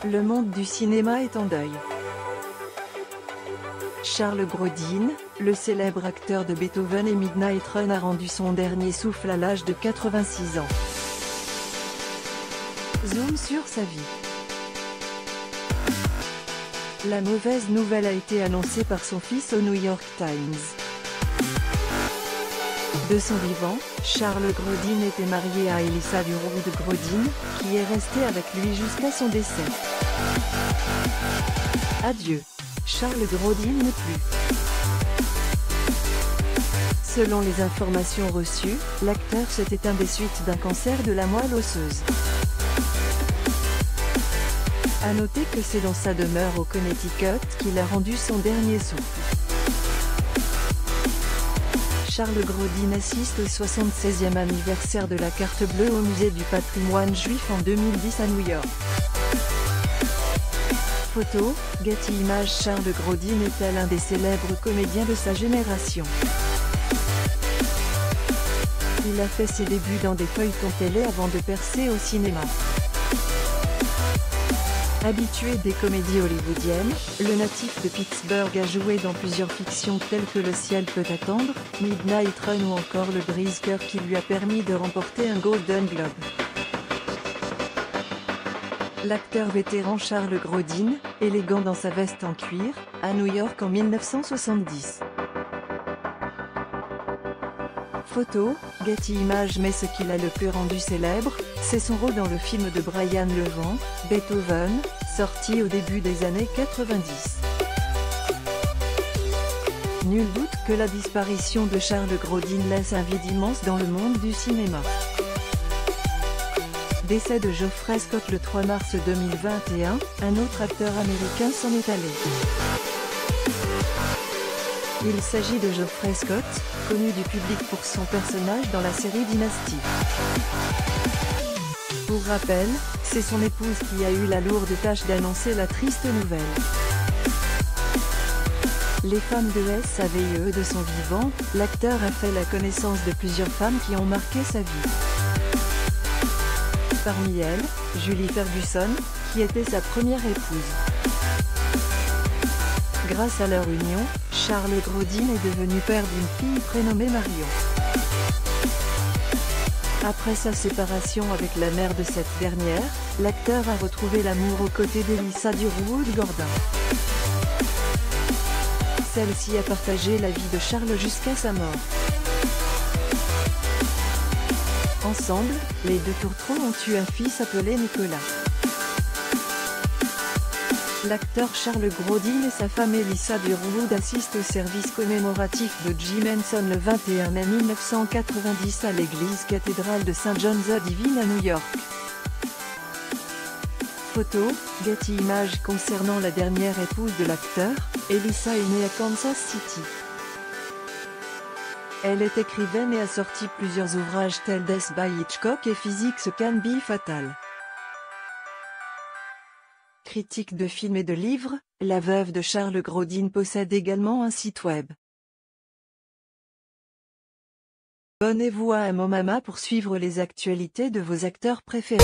Le monde du cinéma est en deuil. Charles Grodin, le célèbre acteur de Beethoven et Midnight Run, a rendu son dernier souffle à l'âge de 86 ans. Zoom sur sa vie. La mauvaise nouvelle a été annoncée par son fils au New York Times. De son vivant, Charles Grodin était marié à Elissa Durwood Grodin, qui est restée avec lui jusqu'à son décès. Adieu. Charles Grodin n'est plus. Selon les informations reçues, l'acteur s'est éteint des suites d'un cancer de la moelle osseuse. A noter que c'est dans sa demeure au Connecticut qu'il a rendu son dernier souffle. Charles Grodin assiste au 76e anniversaire de la carte bleue au musée du patrimoine juif en 2010 à New York. Photo, Getty Images. Charles Grodin était l'un des célèbres comédiens de sa génération. Il a fait ses débuts dans des feuilletons télé avant de percer au cinéma. Habitué des comédies hollywoodiennes, le natif de Pittsburgh a joué dans plusieurs fictions telles que Le ciel peut attendre, Midnight Run ou encore Le brise-cœur, qui lui a permis de remporter un Golden Globe. L'acteur vétéran Charles Grodin, élégant dans sa veste en cuir, à New York en 1970. Photo, Getty Images. Mais ce qui l'a le plus rendu célèbre, c'est son rôle dans le film de Brian Levant, Beethoven, sorti au début des années 90. Nul doute que la disparition de Charles Grodin laisse un vide immense dans le monde du cinéma. Décès de Geoffrey Scott le 3 mars 2021, un autre acteur américain s'en est allé. Il s'agit de Geoffrey Scott, connu du public pour son personnage dans la série Dynasty. Pour rappel, c'est son épouse qui a eu la lourde tâche d'annoncer la triste nouvelle. Les femmes de SAVIE. De son vivant, l'acteur a fait la connaissance de plusieurs femmes qui ont marqué sa vie. Parmi elles, Julie Ferguson, qui était sa première épouse. Grâce à leur union, Charles Grodin est devenu père d'une fille prénommée Marion. Après sa séparation avec la mère de cette dernière, l'acteur a retrouvé l'amour aux côtés d'Elissa Durwood Grodin. Celle-ci a partagé la vie de Charles jusqu'à sa mort. Ensemble, les deux tourtereaux ont eu un fils appelé Nicolas. L'acteur Charles Grodin et sa femme Elissa Durwood assistent au service commémoratif de Jim Henson le 21 mai 1990 à l'église cathédrale de St. John the Divine à New York. Photo, Getty Images. Concernant la dernière épouse de l'acteur, Elissa est née à Kansas City. Elle est écrivaine et a sorti plusieurs ouvrages tels Death by Hitchcock et Physics Can Be Fatal. Critique de films et de livres, la veuve de Charles Grodin possède également un site web. Abonnez-vous à Amomama pour suivre les actualités de vos acteurs préférés.